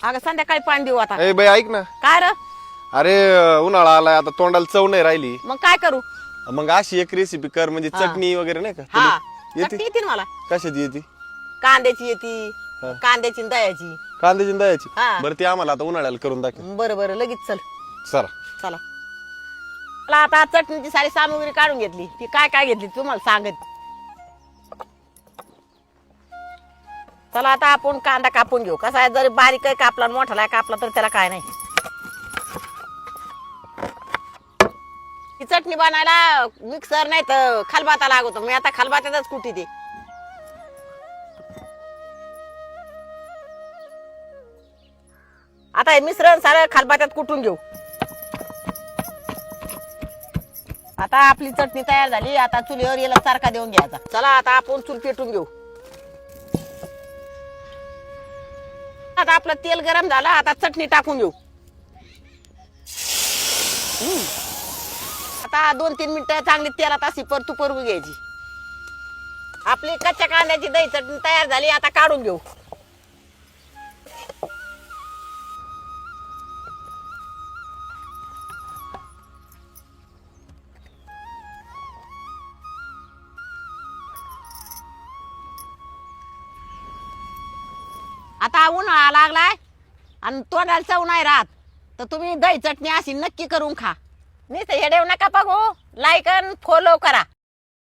अगं संध्याकाळी पाणी देऊ आता. ए बाई ऐक ना. काय र? अरे उन्हाळा आलाय आता तोंडाला चव नाही राहिली. मग काय करू? मग अशी एक रेसिपी कर म्हणजे चटणी वगैरे नाही का हा तुला येते? चटणी येते ना मला. कशाची येते? कांद्याची येते, कांद्याची आणि दह्याची. कांद्याची आणि दह्याची. हा. बरं ती आम्हाला आता उन्हाळ्याला करून दाखव. बरं बरं लगेच चल. चला. चला. मला आता चटणीची सारी सामग्री काढून घेतली. ती काय काय घेतली तुम्हाला सांगत. चला आता आपण कांदा कापून घेऊ. कसा आहे जरी बारीक आहे कापला मोठाला कापला तर त्याला काय नाही. ही चटणी बनायला मिक्सर नाही तर खलबाता लागतो. मी आता खलबात्यातच कुटी दे. आता हे मिश्रण सारं खलबात्यात कुटून घेऊ. आता आपली चटणी तयार झाली. आता चुलीवर याला सारखा देऊन घ्यायचा. चला आता आपण चूल पेटून घेऊ. आता आपलं तेल गरम झालं. आता चटणी टाकून घेऊ. आता 2-3 मिनिटं चांगली तेलात अशी परतू परवू घ्यायची. आपली कच्च्या कांद्याची दही चटणी तयार झाली. आता काढून घेऊ. आता उन्हाळा लागलाय आणि तोंडाला चव नाही राहत तर तुम्ही दही चटणी अशी नक्की करून खा. नुसतं हेडेव नका बघू. लाईक आणि फॉलो करा.